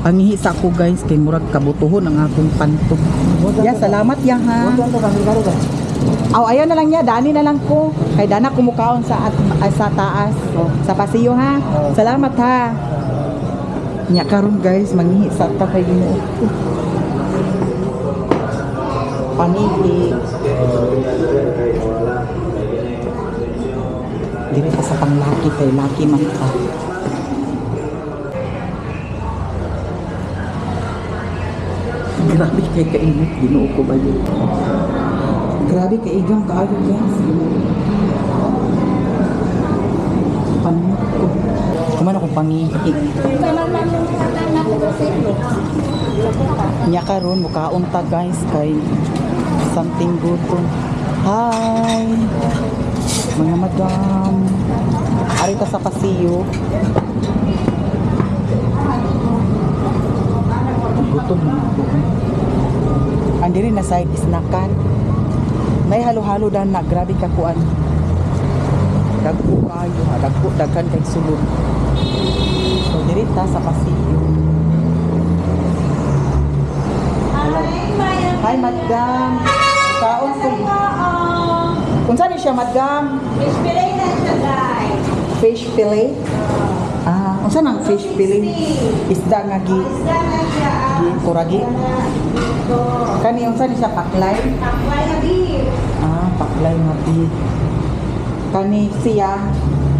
Pangihisa ko guys kay murag kabutuhon ang akong pantog. Ya, salamat ya ha. Aw, ayan na lang ya, dani na lang ko. Kay dana kumukaon sa sa taas, sa pasiyo ha. Salamat ha. Nya karon guys, manghihisa ta kay Ginoo. Pangihi. Dili pa sa panglaki kay laki man ka. Grabe kay kainit, Ginoo ko ba yun? Grabe kay igang kaayo guys. Panot ko. Kumana ko pangihi. Nya karon mukaon ta guys kay something good to. Hi mga madam, ari ta sa pasiyo. Gutom na ako. Andiri na side snackan. May halo-halo dan na grabe ka kuan. Dagko kayo, dagkan kay sulod. So diri ta sa pasiyo. Hi madam. Kaon ko. Unsa ni siya madam? Fish fillet na siya, guys. Fish fillet? Unsa nang fish fillet? Isda nga gi. Isda na siya. Kuragi. Kani unsa ni siya paklay? Takway na beef. Paklay nga beef. Kani siya.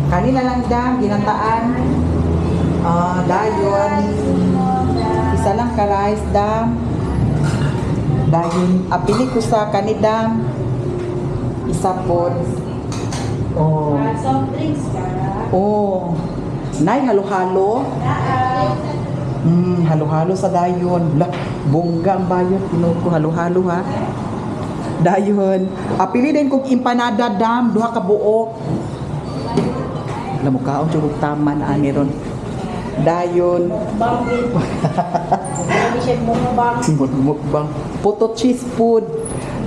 Kani na lang dam ginataan. Dayon. Isa lang ka rice dam. Dayon apili ko sa kanidam. Isa po. Soft drinks ka. Nay halo-halo. Halo-halo sa dayon. Bongga ang bayot. Tinuod ko halo-halo ha. Dayon. Apili din kong empanada dam. Duha ka buok. Alam mo kaon chugog taman ani ron. Dayon. Mukbang. Puto cheese food.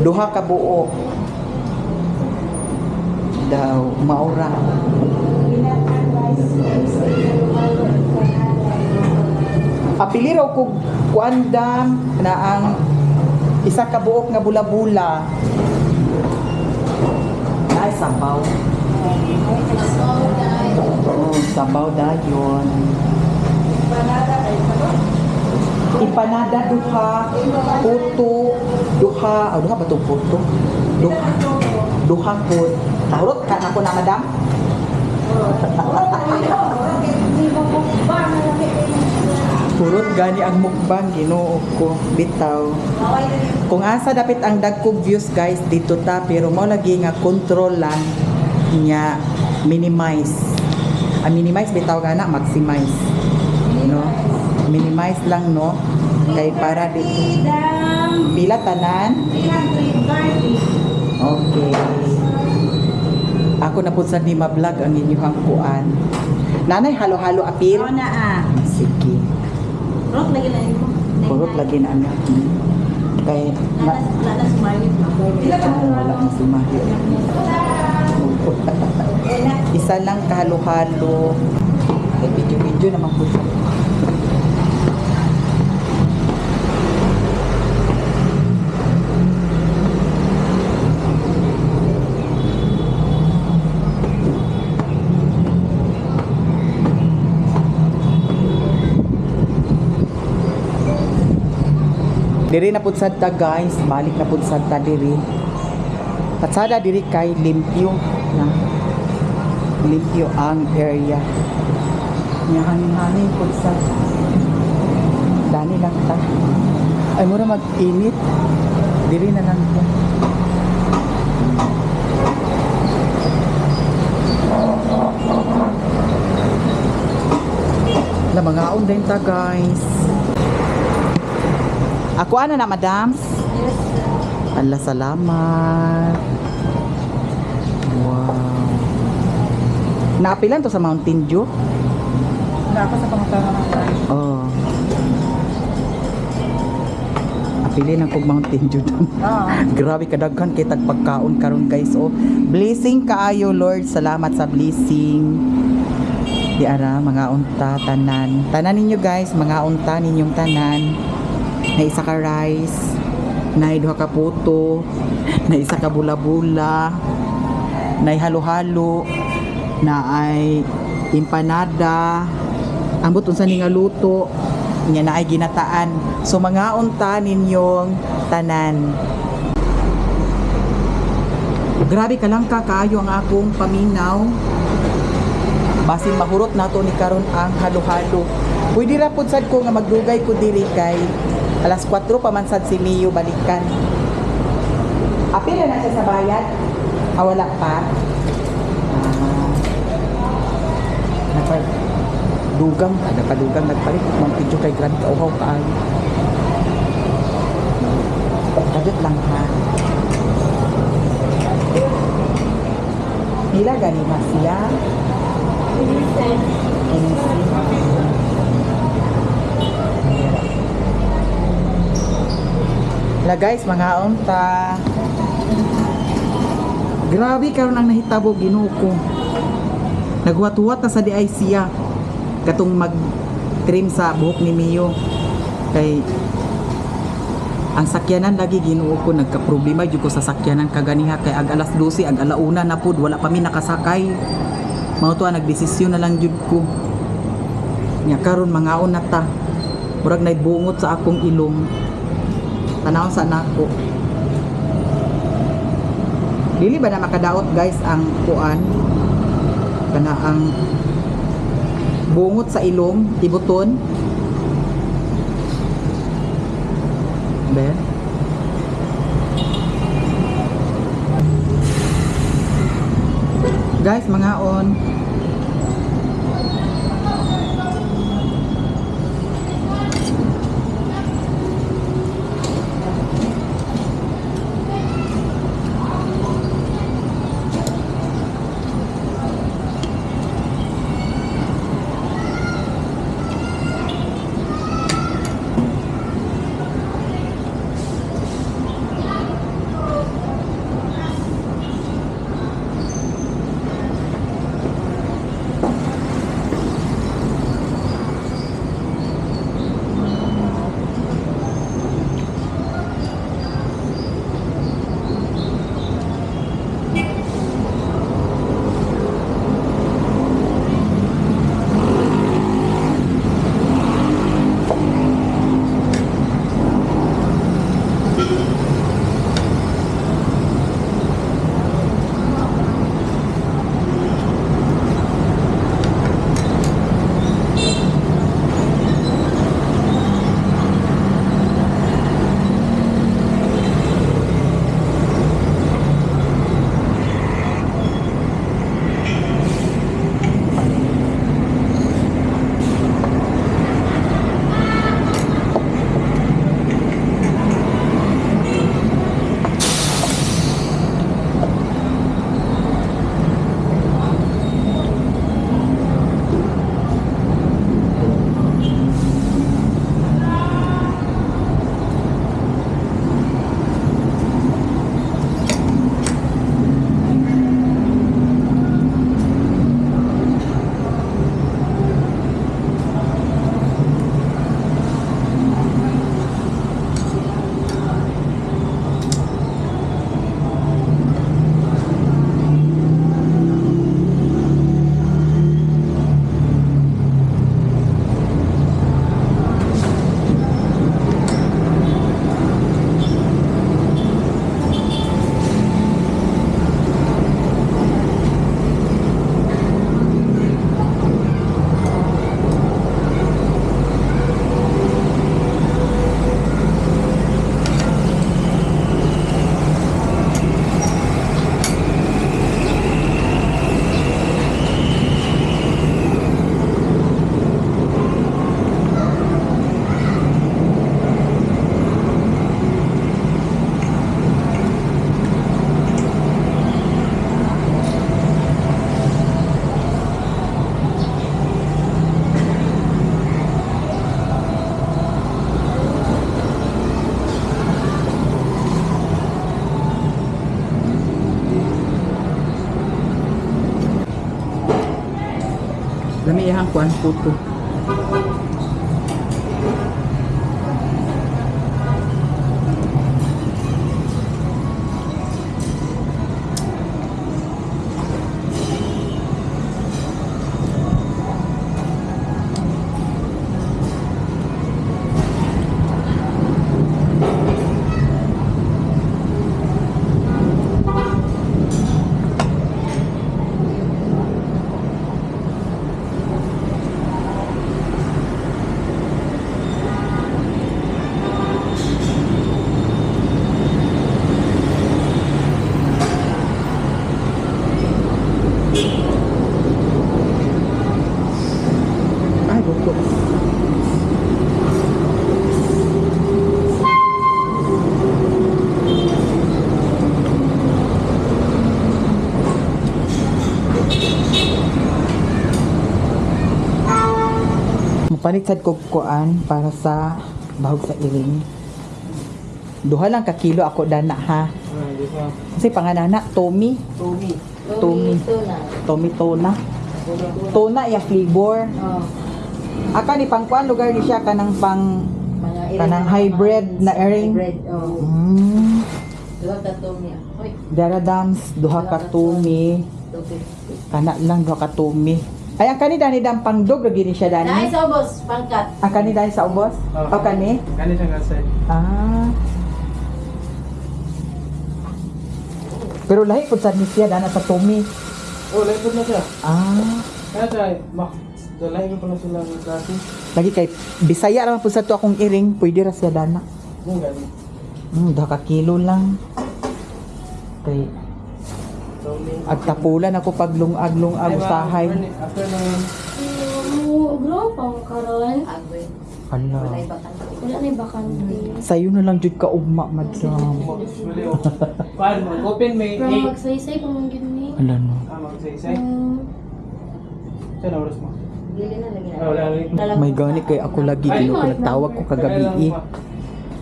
Duha ka buok. Daw maura. Apili raw ko kuandam na ang isa ka buok nga bula-bula. Ay sabaw. Sabaw dayon. Empanada duha, puto duha, duha ba itong puto? Duha po. Tahurot ka na ko na madam? Purot gani ang mukbang, Ginoo ko, bitaw. Kung asa dapit ang dagkog views guys dito ta, pero mo lagi nga control lang nya minimize. Minimize bitaw gana, maximize. No? Minimize lang no. Kay para dito. Pila tanan? Okay. Ako na po sa ni ma-vlog ang inyong kuan. Nanay, halo-halo apil? Oo na Sige. Purot lagi na yun. Purot lagi na anak. Kay Wala na sumayot. wala na si Mahir. Isa lang kahalo-halo. Kay video-video naman po siya. Diri na pud sadta guys, balik na pud sadta diri. Patsada diri kay limpyo na. Limpyo ang area. Nya hangin pud sa dani lang ta. Ay mura mag-init. Diri na lang ta. La mga din ta guys. Ako ano na madam? Allah salamat. Wow. Naapilan to sa Mountain Dew? Ako sa pangutaran Oh. Apili ng kog Mountain Dew doon. Grabe kadaghan kay tagpagkaon karon guys. Oh, blessing kaayo Lord. Salamat sa blessing. Di ara mga unta tanan. Tanan ninyo guys, mga unta ninyong tanan. Na isa ka rice, na duha ka puto, na isa ka bula-bula, na halo-halo, na ay empanada, ambot unsa ni nga luto, nya na ay ginataan. So mga unta ninyong tanan. Grabe ka lang kaayo ang akong paminaw. Basin mahurot nato ni karon ang halo-halo. Pwede ra pud sad ko nga magdugay ko diri kay alas 4 pa man sad si Mio balikan. Apil na siya sa bayad. Wala pa. Nagpadugang, nagpalit mga video kay grabe ka uhaw kaayo. Kadot lang ha. Nila gani ba siya? La guys, mga unta. Grabe karon ang nahitabo Ginoo ko. Nagwat-wat na sa di ay siya. Katong mag-trim sa buhok ni Mio. Kay ang sakyanan lagi Ginoo ko nagka-problema jud ko sa sakyanan kaganiha kay ag alas 12 ag alauna na pud wala pa mi nakasakay. Mao to nagdesisyon na lang jud ko. Nya karon mangaon na ta. Murag naibungot sa akong ilong. Tanaw sa nako. Dili ba na makadaot guys ang kuan? Kana ang bungot sa ilong, ibuton. Ben. Guys, mga on. may ihang kuan puto. Ay, buko. Mapalit sad kog kuan para sa bahog sa iring. Duha lang ka kilo ako dana ha. Kasi panganana Tommy. Tumi. Tumi. Tuna. Tommy tuna. Tuna ya flavor. Oh. Aka ni pangkuan lugar ni siya kanang pang Mga Kanang mga hybrid na earring? Hybrid. Oh. mm, Duha ka tumi. Hoy. Dara dams duha ka tumi. 250. Kana lang duha ka tumi. Ay ang kani dani dam pangdog lagi ni siya Dahil dani. sa ubos, pangkat. Ang kani dani sa ubos? O kani? Kani siya nga sir. Ah. Pero lahi pud sad ni siya dana sa tumi. Oh, lahat na siya. Ah. Kaya siya, dalay ko pala sila ng klase. Lagi kay Bisaya ra man pud sa to akong iring, pwede ra siya dana. Kung gani. Duha ka kilo lang. Kay agtapulan ako pag lungag-lungag usahay. Afternoon. Ugro pang karon. Agwe. Hala. Walay bakante. Wala na bakante. Sayo na lang jud ka ugma madam. Paano mo? Open may Pero 8. magsaysay pa mong gini. Hala no. Mag-say-say. Saan na oras mo? Dili na lagi na. Ah, wala lagi. May gani kay ako lagi gino ko nagtawag ko kagabi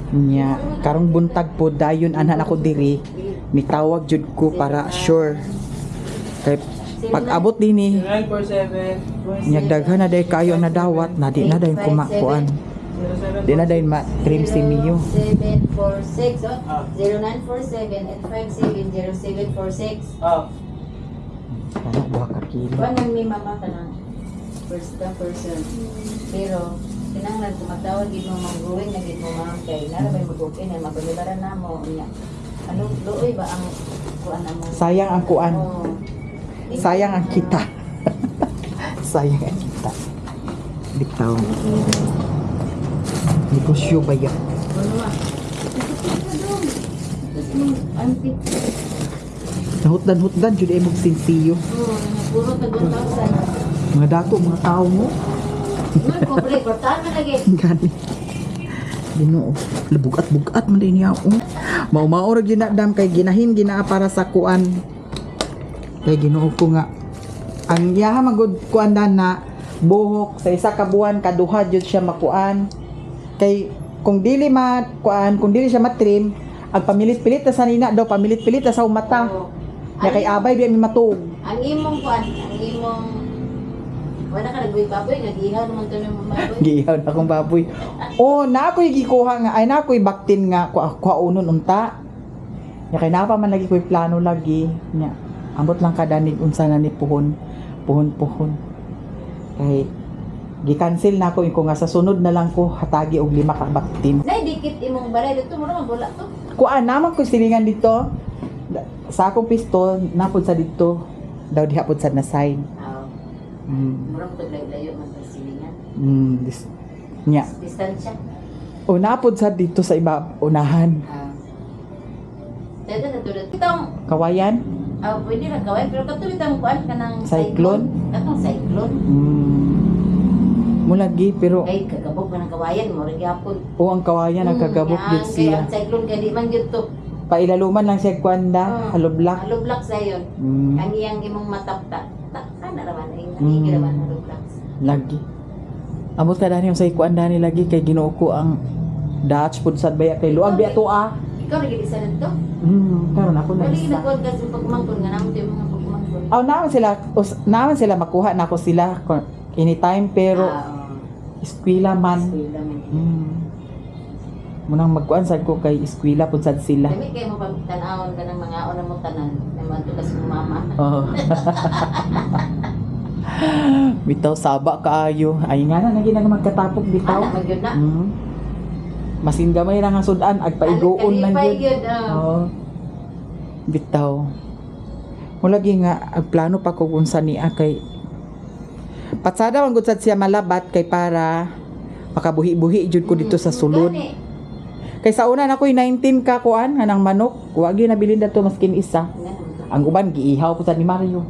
nya karong buntag po dayon anan ako diri mitawag jud ko para sure kay pag abot dinhi 947. nya daghan na day kayo na dawat na di na dayon kumakuan di na dayon ma trim si Mio 746 Ah. 0947 and 570746. Ah, kana duha ka kilo Kuan nang may mama ka ng first person. Pero kinahanglan kumatawag gid mo mag-growing na gid mo ma'am kay nara bay mag-open na mapalibaran na mo niya. Ano luoy ba ang kuan na mo? sayang ang kuan Oo. sayang ang kita sayang ang kita bitaw negosyo ba yan Ano ma? Antik. nahutdan-hutdan jud ay mong sinsiyo Puro tag 1,000. mga dako mga tao mo Man ko pre, kortahan na lagi. gani Ginoo bugat-bugat man din niya mao-mao ra ginadam kay ginahin ginaa para sa kuan kay Ginoo ko nga ang yaha magud kuan na buhok sa isa ka buwan kaduha jud siya makuan kay kung dili kuan kung dili siya matrim ang pamilit-pilit na sa nina daw pamilit-pilit na sa umata Oo. nya kay abay di mi matug Ang imong kuan, ang imong wala ka nagbuy baboy, nag-ihaw naman to ng mga baboy. giihaw na akong baboy oh na ako'y gikuha nga ay na ako'y baktin nga kuha unon unta nya kay napa man lagi ko'y plano lagi nya ambot lang kadanig unsa na ni puhon kay gi-cancel na ako ko nga sa sunod na lang ko hatagi og 5 ka baktin Nay dikit imong balay dito mo naman wala to. kuan naman ko silingan dito sa akong pistol napod sa dito daw diha pod sa na side Murang to layo man sa silingan. nya Distansya. o napod sa dito sa iba unahan Dada na tulad. Itong kawayan pwede ra kaway pero katulad ang kuan kanang Cyclone? Katong cyclone. mulagi pero Kay kagabog man ang kawayan mo ra gyapon. o ang kawayan ang kagabok gid siya Ang cyclone kay di man gyud to. pailaluman lang siya kwanda haloblak Haloblak sayon. Ang iyang imong matapta. Ana ra man ang igi ra man haloblak. lagi amot ka dani sa ikuan dani lagi kay Ginoo ko ang Dutch pud sad baya kay luag biya to Ikaw ra gyud isa nito. karon ako na Wali isa na kasi pagmangkon nga namo yung mga pagmangkon. naman sila makuha na ako sila anytime pero eskwela man. Eskwela man. Munang magkuan sad ko kay eskwela pud sad sila. Dami kayo mo pagtanawon ka ng mga una mo tanan na matulas mo mama. Oh. Bitaw saba kaayo. Ay nga na naging magkatapok bitaw. Ana magyud na. Masin gamay ra nga sudan agpaigoon man Kalipay gyud. gyud. Oo. Bitaw. Mulagi nga agplano pa ko kung saan niya kay patsada man gud sad siya malabat kay para makabuhi-buhi jud ko dito sa sulod. Gani. Kay sa una na ko'y 19 ka kuan nga ng manok. Wag yun nabilin dato maskin isa. Ang uban giihaw po sa ni Mario.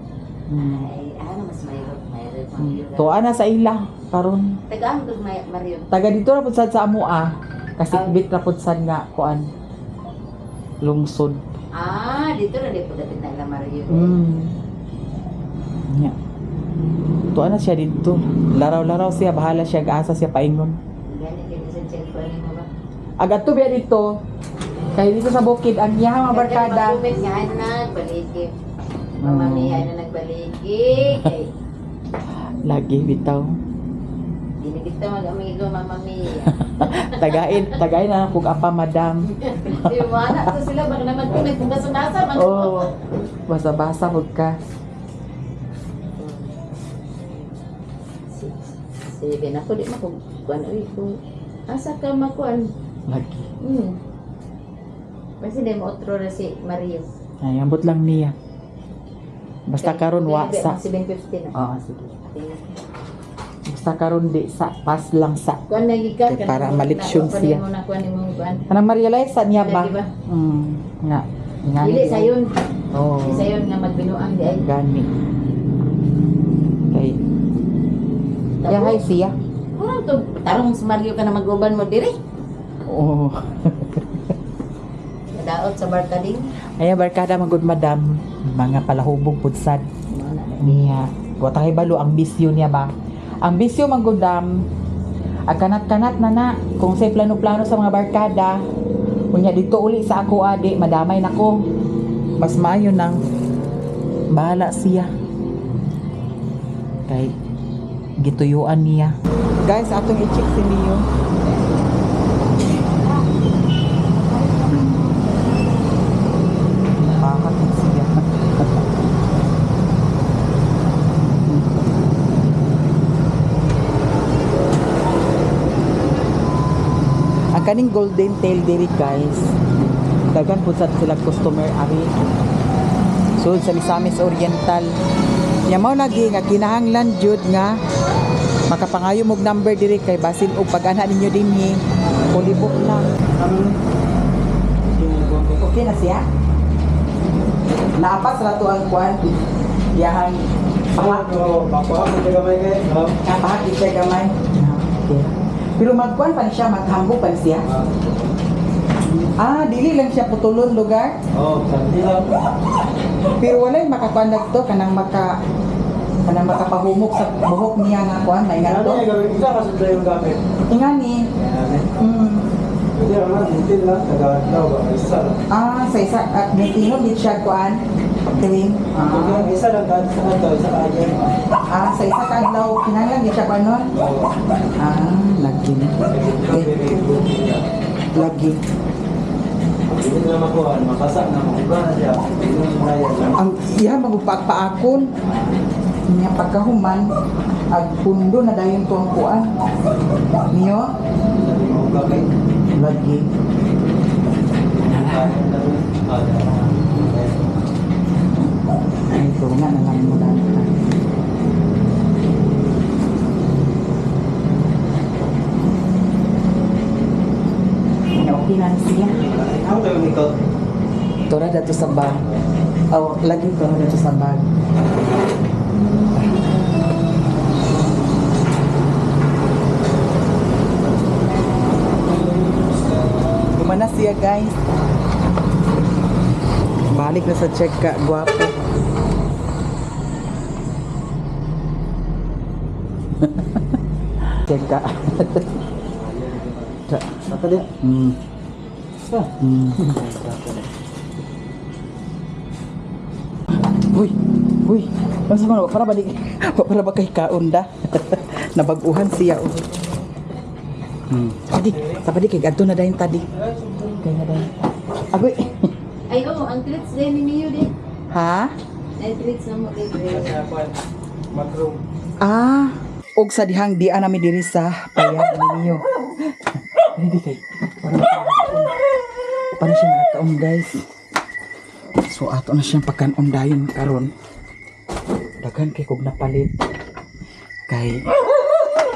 Ay, ano mas mayroon. Tuwa na sa ila karon. Tagaan ko Mario. Taga dito ra pud sad sa amoa. Kasi bit ra pud sad nga kuan. Lungsod. Dito na di po dapit na ila Mario. Nya. Tuwa na siya dito. Laraw-laraw siya, bahala siya gaasa siya paingon. Gani kayo sa cellphone mo ba? Agat to biya dito. Kay dito sa bukid ang iyang mga barkada. Mag-comment nga nagbaligid. Mama Mia na nagbaligid. Ay, Lagi bitaw. dili kita mag-amigo Mama Mia. Tagain na kung apa madam. Di mo anak to sila baka naman kung nagpungasa-basa man. Oh, basa-basa hug ka. Sige na ko di makukuan uy kung asa ka makuan. Lagi. Kasi di mo otro na si Mario. Ay, ambot lang niya. Basta karon wa sa. 750 na. Oo, sige. Basta karon di sa pas lang sa. Kuan lagi ka Kaya para maliksyon siya. Kuan mo na kuan mo kuan. Kanang ma-realize sa niya ba? Diba? Nga. Nga. Dili sayon. Oo. Di sayon nga magbinuang di ay. Gani. Kay. Ya hay siya. Kurang to tarong si Mario ka na mag-uban mo diri. Oo. Daot sa barkading. Ay barkada magud madam. Mga palahubog pud sad. Niya. Wa tayo balo ang bisyo niya ba? Ang bisyo magudam agkanat-kanat na na kung say plano-plano sa mga barkada. Unya dito uli sa ako adi madamay nako. Mas maayo nang bahala siya. Kay gituyuan niya. Guys, atong i-check si Leo. Bakit siya? Ang kaning golden tail diri guys. Dagan pud sad sila customer ari. So sa Misamis Oriental. Nya mao lagi nga kinahanglan jud nga makapangayo mog number diri kay basin og pag-ana ninyo dinhi. Kulibok lang. Okay na siya? Naapas ra to ang kwan. Yahan pahak. Pahak di siya gamay. Okay. Pero magkuan pa siya, maghambog pa siya. Dili lang siya putulon lugar. Pero walay makakuan to kanang makapahumok sa buhok niya nga kuan, may nga to. Ingani. Sa isa may tingog di siya kuan. Tuwing. Sa isa ka adlaw kinahanglan di siya panon. Lagi. Lagi. Ang magpagpaakon niya pagkahuman ag pundo na dayon ko ang kuan niyo lagi ay ito nga nalang mo na okay na siya. Tora dato sa bag. Lagi tora dato sa bag. Gumana siya guys. Balik na sa check ka, guwapo. Check ka. Saka din. Uy, Uy, basta mo para ba di para ba kay kaunda? Nabaguhan siya. Oh. Tadi, tadi kay adto na dayon tadi. Kay na dayon. Agoy. Ay, oo, ang treats din ni Mio din. Ha? Ay, treats na mo kay Greg. Macro. Ah, og sa dihang di anami diri sa payag ninyo. Hindi kay. Paano siya nakakaon guys? So ato na siyang pagkaon dayon karon. Dagan kay kog napalit. Kay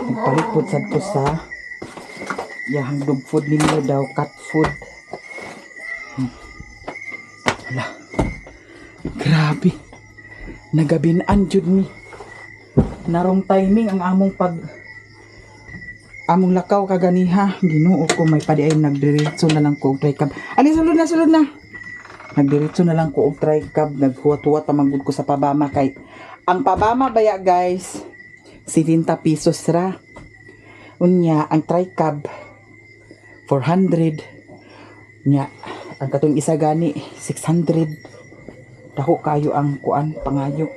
nagpalit pud sad ko sa yahang dog food ninyo daw, cat food. Hala. Grabe. Nagabinaan jud ni. Narong timing ang among among lakaw kaganiha. Ginoo ko may padi ay nagdiretso na lang ko og try cab. Ali sulod na. Nagdiretso na lang ko og try cab, naghuwat-huwat ta manggod ko sa pabama kay ang pabama baya guys 70 pesos ra. Unya ang try cab 400. Nya ang katong isa gani 600. Dako kayo ang kuan pangayo.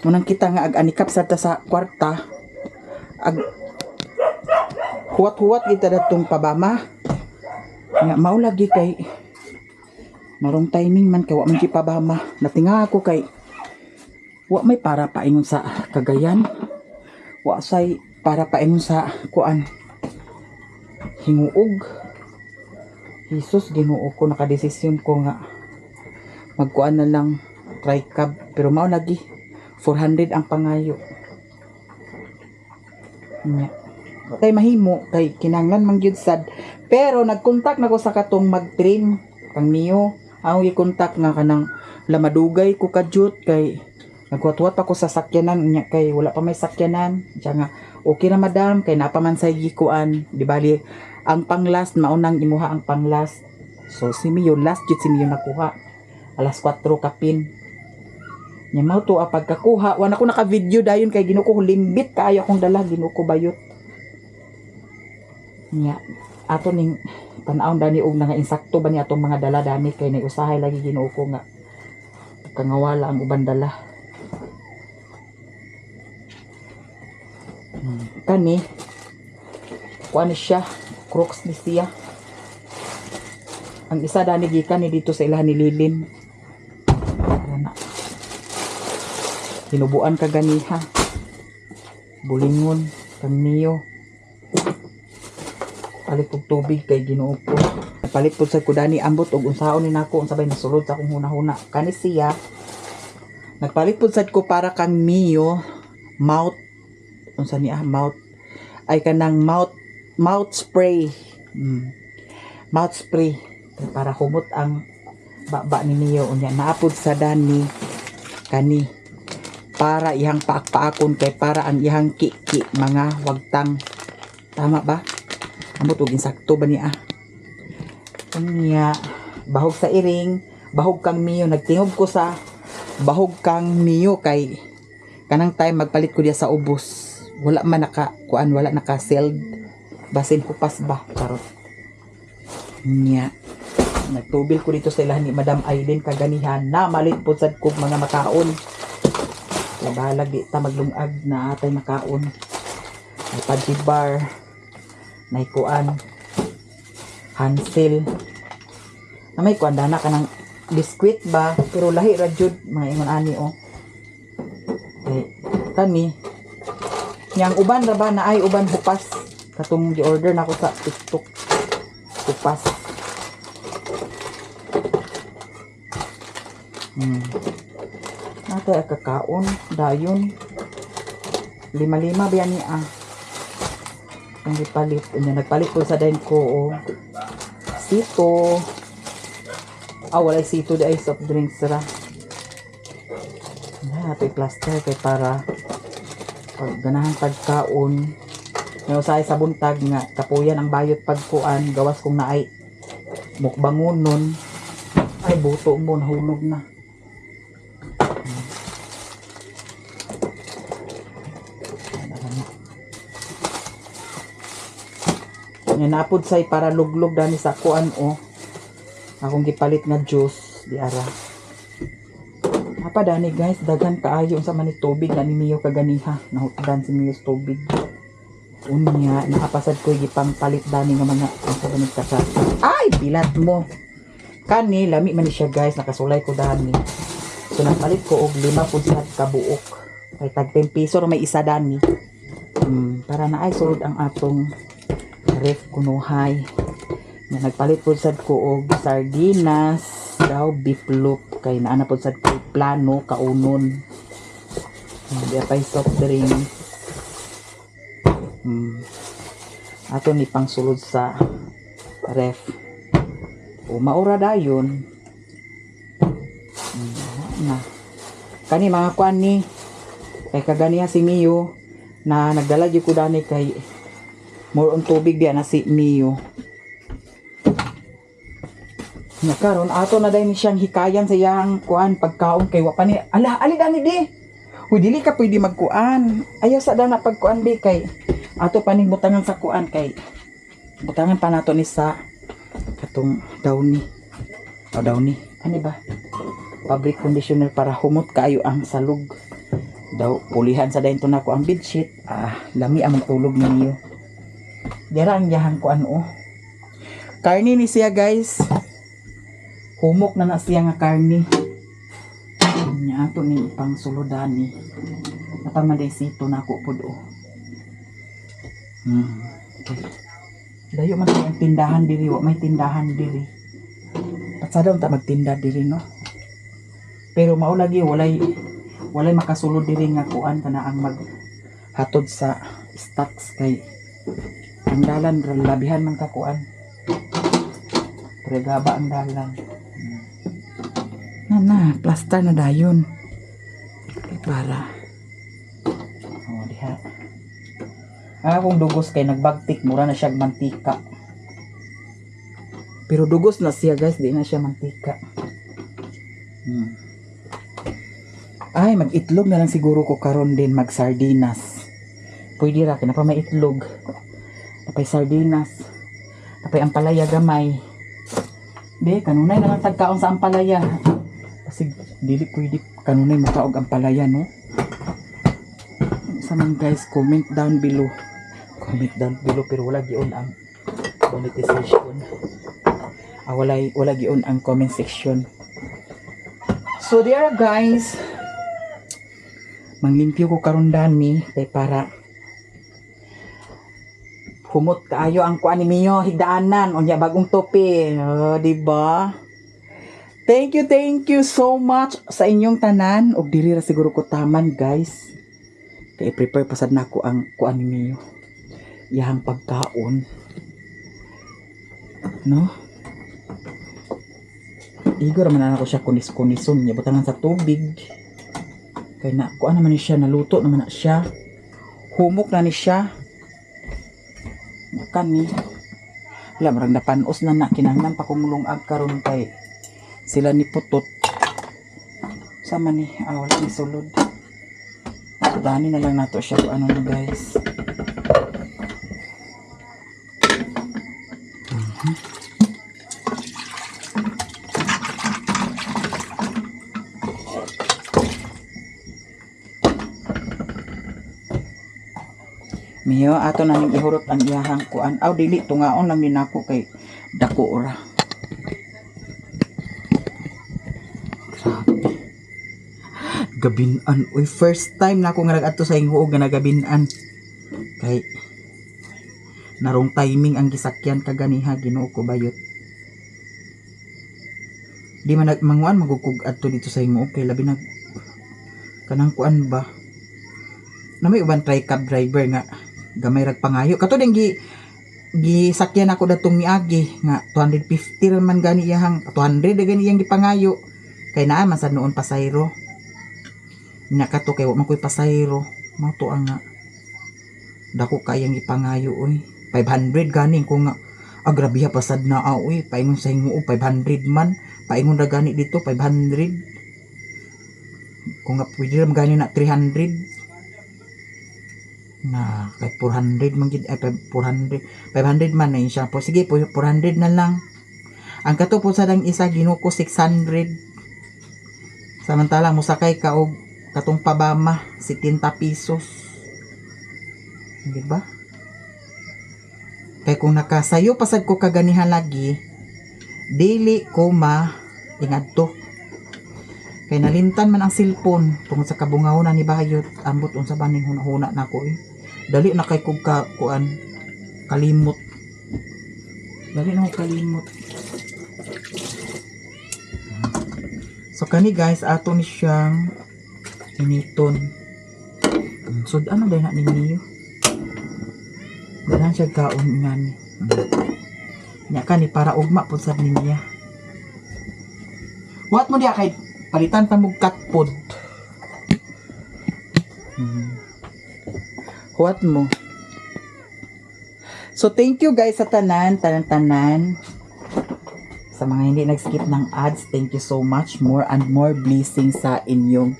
Munang kita nga ag-anikap sa ta sa kwarta. Ag huwat-huwat kita datong pabama. Nga mao lagi kay marong timing man kay wa man si pabama. Natinga ako kay wa may para paingon sa Cagayan. Wa say para paingon sa kuan. Hinguog. Jesus, Ginoo ko nakadesisyon ko nga magkuan na lang try cab pero mao lagi 400 ang pangayo. Nya. Kay mahimo kay kinanglan man gyud sad. Pero nagkontak nako sa katong mag-trim kang Mio. Ang i-contact nga kanang lamadugay ko kadyot kay nagwat-wat ako sa sakyanan nya kay wala pa may sakyanan. Siya nga okay na madam kay napaman sa gikuan. Di bali ang pang-last maunang imuha ang pang-last. So si Mio last jud si Mio nakuha. Alas 4 kapin. Nya mao to pagkakuha wana ko naka-video dayon kay Ginoo ko limbit kaayo akong dala Ginoo ko bayot. Nya ato ning tan-aon dani og nga insakto ba ni atong mga dala dani kay usahay lagi Ginoo ko nga kangawala ang uban dala. Kani kuan siya crooks ni siya. Ang isa dani gikan ni dito sa ilahan ni Lilin. Hinubuan ka ganiha. Bulingon kang Mio. Palit og tubig kay Ginoo ko. Palit pud sa kudani ambot og unsaon ni nako unsabay nasulod sa akong hunahuna. Kani siya nagpalit pud sad ko para kang Mio mouth unsa ni mouth ay kanang mouth spray. Mouth spray para humot ang baba ni Mio unya naapod sa dani kani para ihang paak-paakon kay para ang ihang kiki mga wagtang. Tama ba? Amot og insakto ba niya? Unya bahog sa iring, bahog kang Mio. Nagtingog ko sa bahog kang Mio kay kanang time magpalit ko diya sa ubos. Wala man naka-kuan, wala naka-sealed. Basin kupas ba karot. Unya nagtubil ko dito sa ilahan ni Madam Aileen kaganihan na malit po sad ko mga makaon. Bahala di ta maglungag na atay makaon. May Pudgy Bar, may kuan, Hansel. Na may kuan dana kanang biskwit ba pero lahi ra jud mga ingon ani oh. Okay. Kani yang uban ra ba na ay uban hupas katong gi-order na ako sa TikTok. Hupas. Natay kakaon dayon 5 ba yan niya ang ipalit niya nagpalit ko sa dayon ko oh. Sito wala sito di ay soft drinks ra na ito plaster kay para pag ganahan pagkaon may usahay sa buntag nga kapuyan ang bayot pagkuan gawas kung naay mukbangon nun ay buto mo nahulog na. Nga napod say para luglog dani sa kuan o. Akong gipalit nga juice di ara. Apa dani guys, daghan kaayo sa manit tubig na ni Mio kaganiha. Nahutdan si Mio sa tubig. Unya, nakapasad ko gipang palit dani nga mga ang sa ganit kasa. Ay, bilat mo. Kani, lami man ni siya guys, nakasulay ko dani. So napalit ko og 5 pud sa kabuok. Kay tag 10 piso ra may isa dani. Para na ay sulod ang atong ref kunuhay. Na nagpalit pud sad ko og sardinas, daw beef loop kay naana pud sad ko plano kaunon. Di pa soft drink. Ato ni pang sulod sa ref. O maura dayon. Na. Kani mga kuan ni kay kaganiya si Mio na nagdala gyud ko dani kay more on tubig diya na si Mio. Nya karon ato na dai ni siyang hikayan sa iyang kuan pagkaon kay wa pa ni ala ali dani di. Huy dili ka pwede magkuan. Ayaw sa dana pagkuan bi kay ato pa ning butangan sa kuan kay butangan pa nato ni sa katong downy. O downy. Ani ba? Fabric conditioner para humot kaayo ang salug. Daw pulihan sa dayon to nako ang bedsheet. Lami ang tulog ninyo. Dira ang yahan ko ano. Karni ni siya guys. Humok na siya nga karni. Nya ato ni pang sulodani. Napamanday sito nako pud o. Dayo man ang tindahan diri, wa may tindahan diri. Patsadaw ta magtinda diri no. Pero mao lagi walay makasulod diri nga kuan kana ang maghatod sa stocks kay ang dalan labihan man ka kuan. Pregaba ang dalan. Na plaster na dayon. Para diha. Kung dugos kay nagbagtik mura na siya mantika. Pero dugos na siya guys, di na siya mantika. Ay, mag-itlog na lang siguro ko karon din, mag-sardinas. Pwede ra, kinapa may itlog. Napay sardinas. Napay ampalaya gamay. Di, kanunay na lang tagkaon sa ampalaya. Kasi, dili pwede kanunay makaog ampalaya, no? Sa man guys, comment down below. Comment down below, pero wala giyon ang monetization. Wala giyon ang comment section. So, there guys. Manglimpyo ko karon dani kay para humot kaayo ang kuan ni Mio higdaanan unya bagong topi, di ba? Thank you so much sa inyong tanan ug dili ra siguro ko taman guys. Kay prepare pasad nako ang kuan ni Mio. Iyang pagkaon. No? Igor man ako siya kunis-kunison niya butangan sa tubig. Kay na kuan naman ni siya naluto naman na siya. Humok na ni siya. Kani. Wala marang napanos na kinahanglan pa kumulong ag karon kay sila ni putot. Sama ni wala ni sulod. Dani na lang nato siya ano na guys. Mio ato na ning ihurot ang iyahang kuan. Dili tungaon lang din ako kay dako ora. Grabe. Gabinan. Uy, first time na ako nga nag-adto sa hinuog nga nagabinan. Kay narong timing ang gisakyan kaganiha Ginoo ko bayot. Di man nagmanguan magugug adto dito sa hinuog kay labi nag kanang kuan ba. Na may uban try cab driver nga gamay rag pangayo kato ding gisakyan ako datong miagi nga 250 man gani iyang 200 gani iyang gipangayo kay naa man sad noon pasayro nya kato kay wa man koy pasayro mao to ang nga dako kayang gipangayo oy 500 gani ko nga agrabiha pasad na oy paingon sa himuo 500 man paingon ra gani dito 500 kung nga pwede ra gani na 300 na kay 400 man gid 400 500 man na siya po sige po 400 na lang ang kato po sa dang isa Ginoo ko 600 Samantala musakay ka og katong pabama 70 pesos. Di ba? Kay kung nakasayo pasad ko kaganihan lagi, dili ko ingadto. Kay nalimtan man ang cellphone tungod sa kabungahon ni Bayot, ambot unsa ba ning hunahuna nako eh. Dali na kay kog kuan kalimot. Dali na ko kalimot. So kani guys, ato ni siyang initon. So ano dahil na ninyo? Dahil siya kaon nga ni. Nya kani para ugma po sa niya. What mo diya kay palitan pa mo cat food. What mo? So thank you guys sa tanan. Sa mga hindi nag-skip ng ads, thank you so much. More and more blessings sa inyong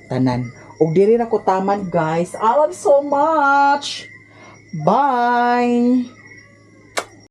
tanan. Ug diri na ko taman guys. I love so much. Bye!